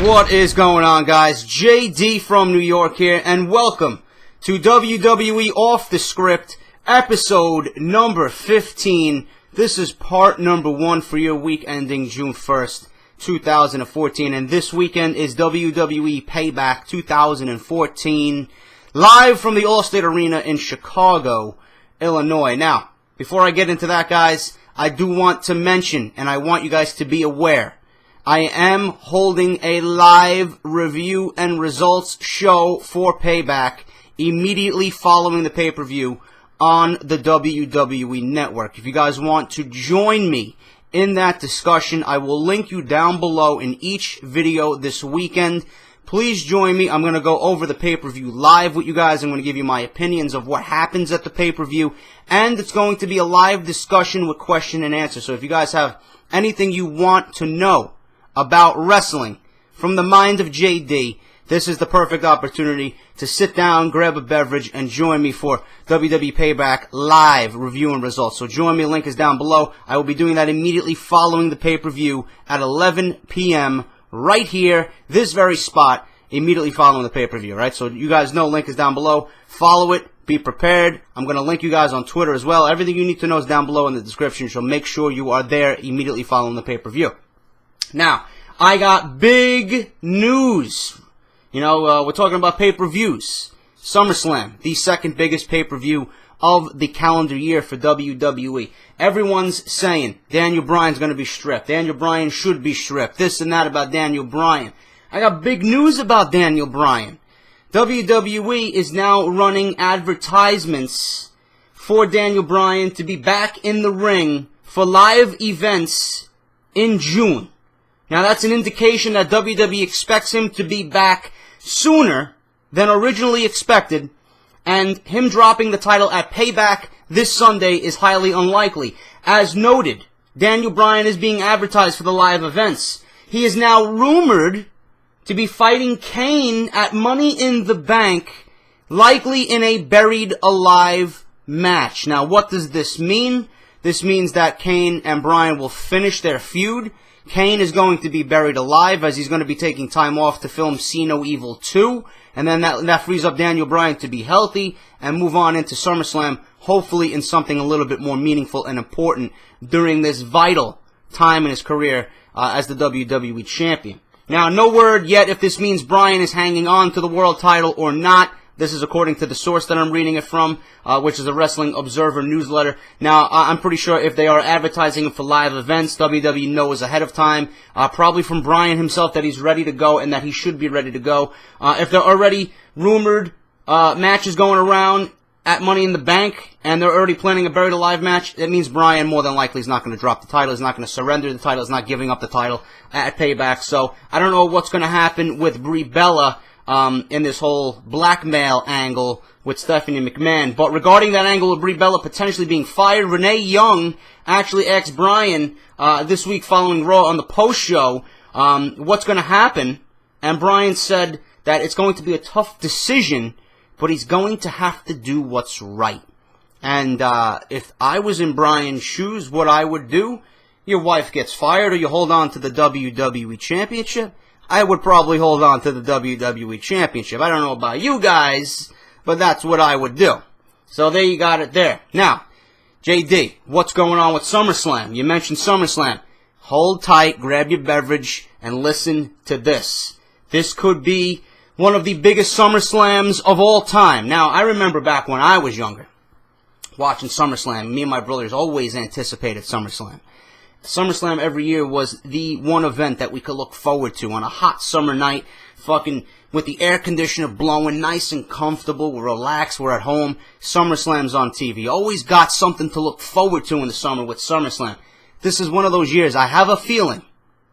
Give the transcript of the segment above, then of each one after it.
What is going on, guys? JD from New York here, and welcome to WWE Off The Script, episode number 15. This is part number 1 for your week ending June 1st, 2014, and this weekend is WWE Payback 2014, live from the Allstate Arena in Chicago, Illinois. Now, before I get into that, guys, I do want to mention, and I want you guys to be aware, I am holding a live review and results show for Payback immediately following the pay-per-view on the WWE Network. If you guys want to join me in that discussion, I will link you down below in each video this weekend. Please join me. I'm going to go over the pay-per-view live with you guys. I'm going to give you my opinions of what happens at the pay-per-view, and it's going to be a live discussion with question and answer. So if you guys have anything you want to know about wrestling from the mind of JD, this is the perfect opportunity to sit down, grab a beverage, and join me for WWE Payback live review and results. So join me, link is down below. I will be doing that immediately following the pay-per-view at 11 p.m. right here, this very spot, immediately following the pay-per-view, right? So you guys know, link is down below. Follow it. Be prepared. I'm going to link you guys on Twitter as well. Everything you need to know is down below in the description, so make sure you are there immediately following the pay-per-view. Now, I got big news. You know, we're talking about pay-per-views. Summerslam, the second biggest pay-per-view of the calendar year for WWE. Everyone's saying Daniel Bryan's going to be stripped. Daniel Bryan should be stripped. This and that about Daniel Bryan. I got big news about Daniel Bryan. WWE is now running advertisements for Daniel Bryan to be back in the ring for live events in June. Now, that's an indication that WWE expects him to be back sooner than originally expected, and him dropping the title at Payback this Sunday is highly unlikely. As noted, Daniel Bryan is being advertised for the live events. He is now rumored to be fighting Kane at Money in the Bank, likely in a Buried Alive match. Now, what does this mean? This means that Kane and Bryan will finish their feud. Kane is going to be buried alive as he's going to be taking time off to film See No Evil 2. And then that frees up Daniel Bryan to be healthy and move on into SummerSlam, hopefully in something a little bit more meaningful and important during this vital time in his career as the WWE Champion. Now, no word yet if this means Bryan is hanging on to the world title or not. This is according to the source that I'm reading it from, which is a Wrestling Observer newsletter. Now, I'm pretty sure if they are advertising him for live events, WWE knows ahead of time, probably from Bryan himself, that he's ready to go and that he should be ready to go. If they're already rumored matches going around at Money in the Bank, and they're already planning a Buried Alive match, it means Bryan more than likely is not going to drop the title, is not going to surrender the title, is not giving up the title at Payback. So, I don't know what's going to happen with Brie Bella in this whole blackmail angle with Stephanie McMahon. But regarding that angle of Brie Bella potentially being fired, Renee Young actually asked Bryan this week following Raw on the post-show what's going to happen. And Bryan said that it's going to be a tough decision, but he's going to have to do what's right. And if I was in Bryan's shoes, what I would do, your wife gets fired or you hold on to the WWE Championship, I would probably hold on to the WWE Championship. I don't know about you guys, but that's what I would do. So there you got it there. Now, JD, what's going on with SummerSlam? You mentioned SummerSlam. Hold tight, grab your beverage, and listen to this. This could be one of the biggest SummerSlams of all time. Now, I remember back when I was younger, watching SummerSlam. Me and my brothers always anticipated SummerSlam. SummerSlam every year was the one event that we could look forward to on a hot summer night, fucking with the air conditioner blowing, nice and comfortable, we're relaxed, we're at home. SummerSlam's on TV. Always got something to look forward to in the summer with SummerSlam. This is one of those years. I have a feeling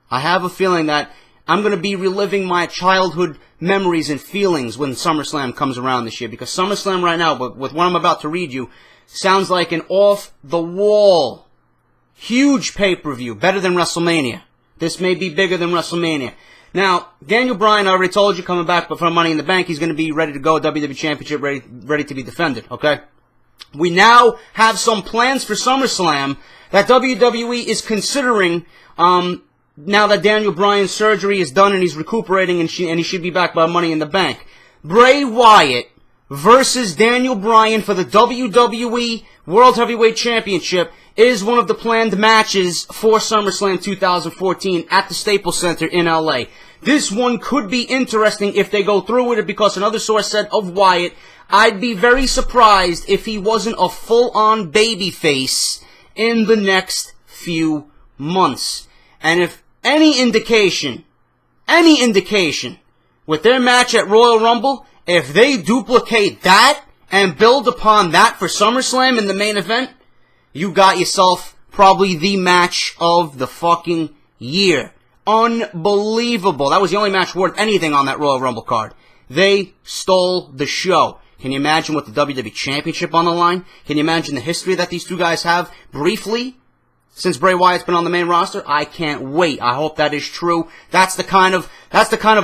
that I'm going to be reliving my childhood memories and feelings when SummerSlam comes around this year, because SummerSlam right now, with what I'm about to read you, sounds like an off-the-wall huge pay-per-view, better than WrestleMania. This may be bigger than WrestleMania. Now, Daniel Bryan, I already told you, coming back from Money in the Bank, he's going to be ready to go, WWE Championship, ready to be defended, okay? We now have some plans for SummerSlam that WWE is considering now that Daniel Bryan's surgery is done and he's recuperating and he should be back by Money in the Bank. Bray Wyatt versus Daniel Bryan for the WWE World Heavyweight Championship is one of the planned matches for SummerSlam 2014 at the Staples Center in LA. This one could be interesting if they go through with it, because another source said of Wyatt, I'd be very surprised if he wasn't a full-on babyface in the next few months. And if any indication with their match at Royal Rumble, if they duplicate that and build upon that for SummerSlam in the main event, you got yourself probably the match of the fucking year. Unbelievable. That was the only match worth anything on that Royal Rumble card. They stole the show. Can you imagine with the WWE Championship on the line? Can you imagine the history that these two guys have briefly since Bray Wyatt's been on the main roster? I can't wait. I hope that is true. That's the kind of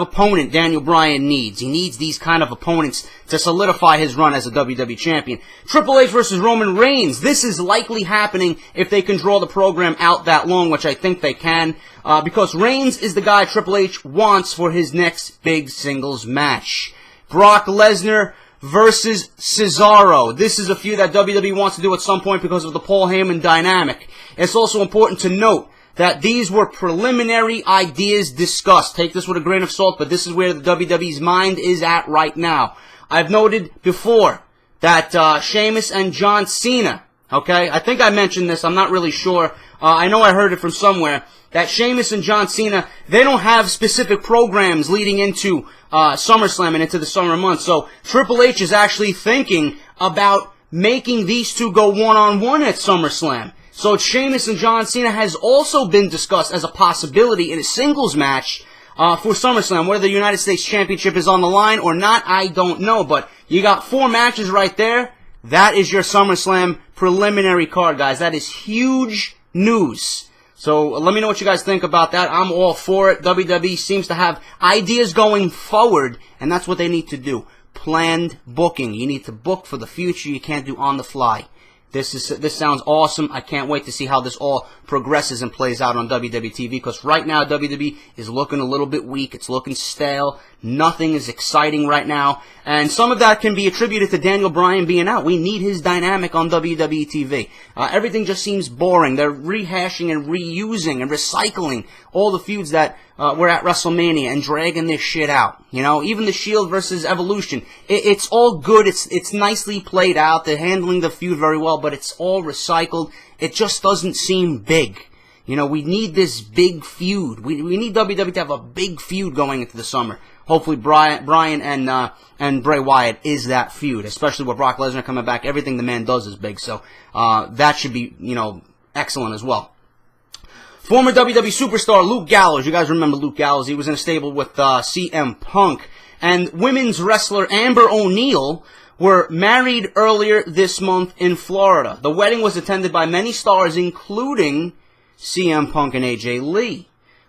opponent Daniel Bryan needs. He needs these kind of opponents to solidify his run as a WWE champion. Triple H versus Roman Reigns. This is likely happening if they can draw the program out that long, which I think they can, because Reigns is the guy Triple H wants for his next big singles match. Brock Lesnar versus Cesaro. This is a feud that WWE wants to do at some point because of the Paul Heyman dynamic. It's also important to note that these were preliminary ideas discussed. Take this with a grain of salt, but this is where the WWE's mind is at right now. I've noted before that Sheamus and John Cena, okay, I think I mentioned this, I'm not really sure. I know I heard it from somewhere, that Sheamus and John Cena, they don't have specific programs leading into SummerSlam and into the summer months. So Triple H is actually thinking about making these two go one-on-one at SummerSlam. So Sheamus and John Cena has also been discussed as a possibility in a singles match for SummerSlam. Whether the United States Championship is on the line or not, I don't know. But you got 4 matches right there. That is your SummerSlam preliminary card, guys. That is huge news. So let me know what you guys think about that. I'm all for it. WWE seems to have ideas going forward, and that's what they need to do. Planned booking. You need to book for the future. You can't do on the fly. This sounds awesome. I can't wait to see how this all progresses and plays out on WWE TV, because right now WWE is looking a little bit weak. It's looking stale. Nothing is exciting right now. And some of that can be attributed to Daniel Bryan being out. We need his dynamic on WWE TV. Everything just seems boring. They're rehashing and reusing and recycling all the feuds that were at WrestleMania and dragging this shit out. You know, even the Shield versus Evolution. It's all good. It's nicely played out. They're handling the feud very well, but it's all recycled. It just doesn't seem big. You know, we need this big feud. We need WWE to have a big feud going into the summer. Hopefully Bryan and Bray Wyatt is that feud, especially with Brock Lesnar coming back. Everything the man does is big, so that should be, you know, excellent as well. Former WWE superstar Luke Gallows. You guys remember Luke Gallows. He was in a stable with CM Punk. And women's wrestler Amber O'Neal were married earlier this month in Florida. The wedding was attended by many stars, including CM Punk and AJ Lee.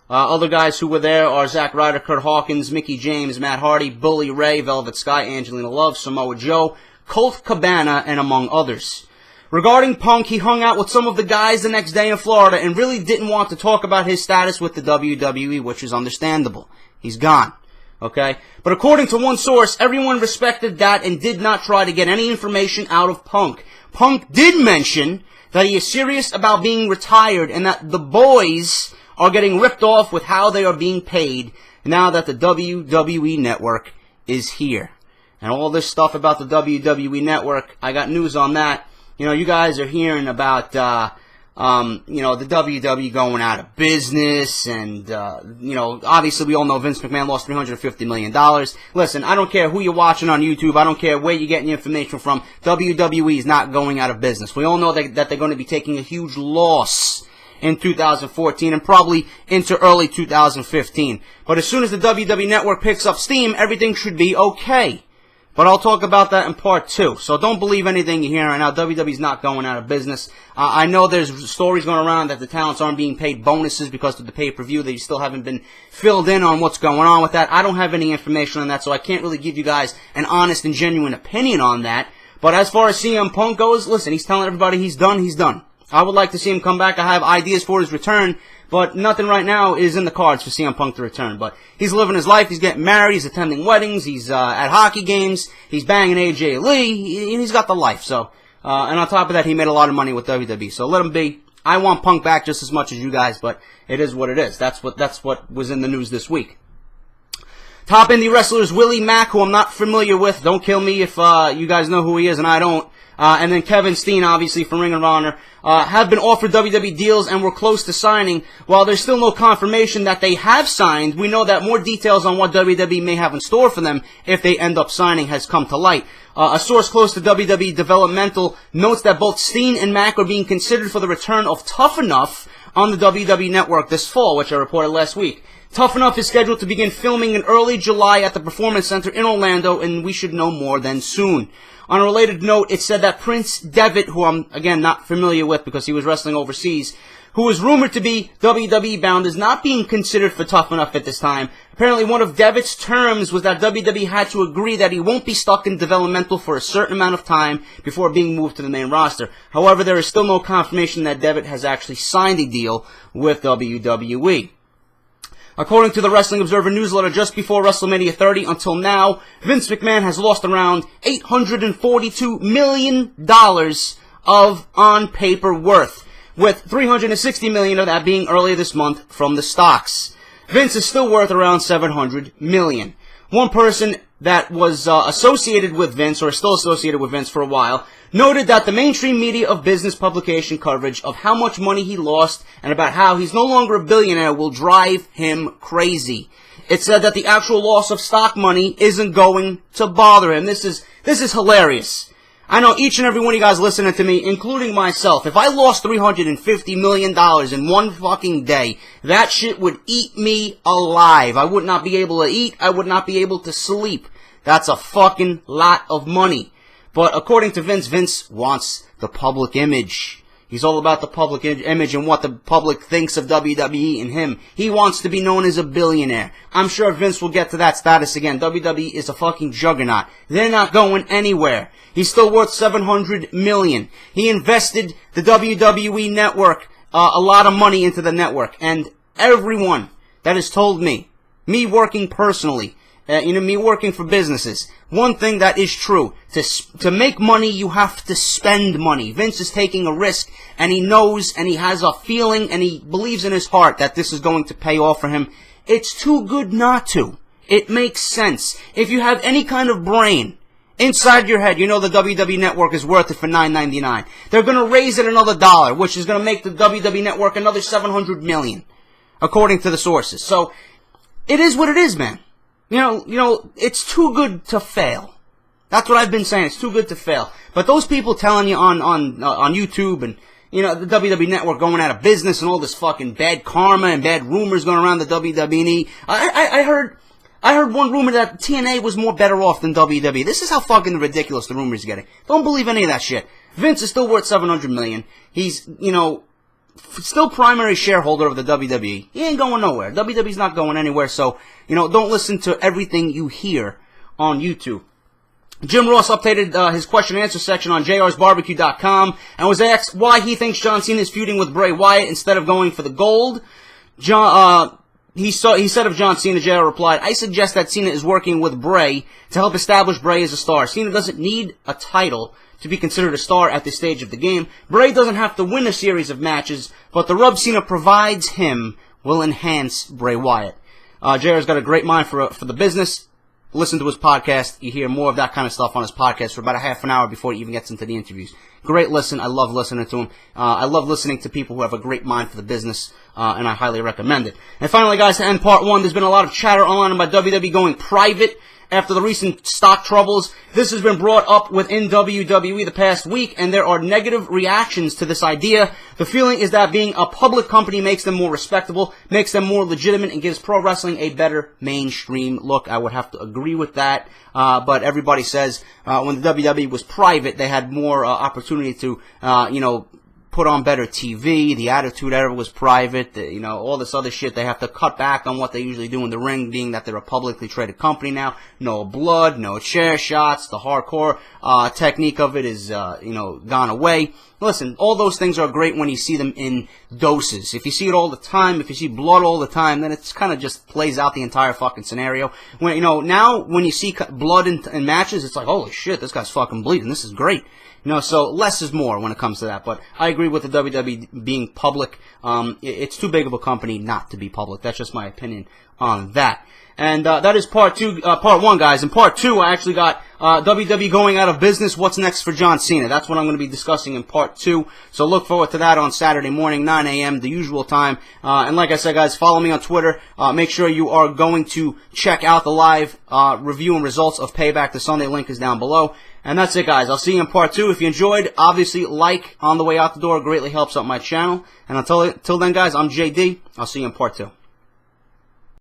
Other guys who were there are Zack Ryder, Kurt Hawkins, Mickie James, Matt Hardy, Bully Ray, Velvet Sky, Angelina Love, Samoa Joe, Colt Cabana, and among others. Regarding Punk, he hung out with some of the guys the next day in Florida and really didn't want to talk about his status with the WWE, which is understandable. He's gone. Okay? But according to one source, everyone respected that and did not try to get any information out of Punk. Punk did mention that he is serious about being retired and that the boys are getting ripped off with how they are being paid now that the WWE Network is here. And all this stuff about the WWE Network, I got news on that. You know, you guys are hearing about, you know, the WWE going out of business, and, you know, obviously we all know Vince McMahon lost $350 million. Listen, I don't care who you're watching on YouTube. I don't care where you're getting your information from. WWE is not going out of business. We all know that they're going to be taking a huge loss in 2014 and probably into early 2015. But as soon as the WWE Network picks up steam, everything should be okay. But I'll talk about that in part 2. So don't believe anything you hear right now. WWE's not going out of business. I know there's stories going around that the talents aren't being paid bonuses because of the pay-per-view. They still haven't been filled in on what's going on with that. I don't have any information on that, so I can't really give you guys an honest and genuine opinion on that. But as far as CM Punk goes, listen, he's telling everybody he's done, he's done. I would like to see him come back. I have ideas for his return, but nothing right now is in the cards for CM Punk to return. But he's living his life. He's getting married. He's attending weddings. He's at hockey games. He's banging AJ Lee. He's got the life. So, and on top of that, he made a lot of money with WWE. So let him be. I want Punk back just as much as you guys, but it is what it is. That's what was in the news this week. Top indie wrestlers Willie Mack, who I'm not familiar with. Don't kill me if you guys know who he is and I don't. And then Kevin Steen, obviously, from Ring of Honor, have been offered WWE deals and were close to signing. While there's still no confirmation that they have signed, we know that more details on what WWE may have in store for them if they end up signing has come to light. A source close to WWE Developmental notes that both Steen and Mack are being considered for the return of Tough Enough on the WWE Network this fall, which I reported last week. Tough Enough is scheduled to begin filming in early July at the Performance Center in Orlando, and we should know more then soon. On a related note, it said that Prince Devitt, who I'm, again, not familiar with because he was wrestling overseas, who is rumored to be WWE bound, is not being considered for Tough Enough at this time. Apparently, one of Devitt's terms was that WWE had to agree that he won't be stuck in developmental for a certain amount of time before being moved to the main roster. However, there is still no confirmation that Devitt has actually signed a deal with WWE. According to the Wrestling Observer newsletter, just before WrestleMania 30 until now, Vince McMahon has lost around $842 million of on-paper worth, with $360 million of that being earlier this month from the stocks. Vince is still worth around $700 million. One person that was associated with Vince, or still associated with Vince for a while, noted that the mainstream media of business publication coverage of how much money he lost and about how he's no longer a billionaire will drive him crazy. It said that the actual loss of stock money isn't going to bother him. This is hilarious. I know each and every one of you guys listening to me, including myself, if I lost $350 million in one fucking day, that shit would eat me alive. I would not be able to eat. I would not be able to sleep. That's a fucking lot of money. But according to Vince, Vince wants the public image. He's all about the public image and what the public thinks of WWE and him. He wants to be known as a billionaire. I'm sure Vince will get to that status again. WWE is a fucking juggernaut. They're not going anywhere. He's still worth $700 million. He invested the WWE Network a lot of money into the network. And everyone that has told me working personally, me working for businesses, one thing that is true, to make money, you have to spend money. Vince is taking a risk, and he knows, and he has a feeling, and he believes in his heart that this is going to pay off for him. It's too good not to. It makes sense. If you have any kind of brain inside your head, you know the WWE Network is worth it for $9.99. They're going to raise it another $1, which is going to make the WWE Network another $700 million, according to the sources. So, it is what it is, man. You know, it's too good to fail. That's what I've been saying. It's too good to fail. But those people telling you on YouTube and, the WWE Network going out of business and all this fucking bad karma and bad rumors going around the WWE. I heard one rumor that TNA was more better off than WWE. This is how fucking ridiculous the rumors are getting. Don't believe any of that shit. Vince is still worth $700 million. He's, still primary shareholder of the WWE. He ain't going nowhere. WWE's not going anywhere, so, don't listen to everything you hear on YouTube. Jim Ross updated his question and answer section on jrsbarbecue.com and was asked why he thinks John Cena is feuding with Bray Wyatt instead of going for the gold. He said of John Cena, JR replied, I suggest that Cena is working with Bray to help establish Bray as a star. Cena doesn't need a title to be considered a star at this stage of the game. Bray doesn't have to win a series of matches, but the rub Cena provides him will enhance Bray Wyatt. JR's got a great mind for the business. Listen to his podcast. You hear more of that kind of stuff on his podcast for about a half an hour before he even gets into the interviews. Great listen. I love listening to him. I love listening to people who have a great mind for the business, and I highly recommend it. And finally, guys, to end part one, there's been a lot of chatter online about WWE going private after the recent stock troubles. This has been brought up within WWE the past week, and there are negative reactions to this idea. The feeling is that being a public company makes them more respectable, makes them more legitimate, and gives pro wrestling a better mainstream look. I would have to agree with that, but everybody says when the WWE was private, they had more opportunity to, put on better TV. The Attitude Era was private. All this other shit. They have to cut back on what they usually do in the ring, being that they're a publicly traded company now. No blood, no chair shots. The hardcore technique of it is, gone away. Listen, all those things are great when you see them in doses. If you see it all the time, if you see blood all the time, then it's kind of just plays out the entire fucking scenario. When now when you see blood in matches, it's like, holy shit, this guy's fucking bleeding. This is great. So less is more when it comes to that. But I agree with the WWE being public. It's too big of a company not to be public. That's just my opinion on that. And that is part one, guys. In part two, I actually got WWE going out of business. What's next for John Cena? That's what I'm going to be discussing in part two. So look forward to that on Saturday morning, 9 a.m., the usual time. And like I said, guys, follow me on Twitter. Make sure you are going to check out the live review and results of Payback. The Sunday link is down below. And that's it, guys. I'll see you in part two. If you enjoyed, obviously, like on the way out the door. Greatly helps out my channel. And until then, guys, I'm JD. I'll see you in part two.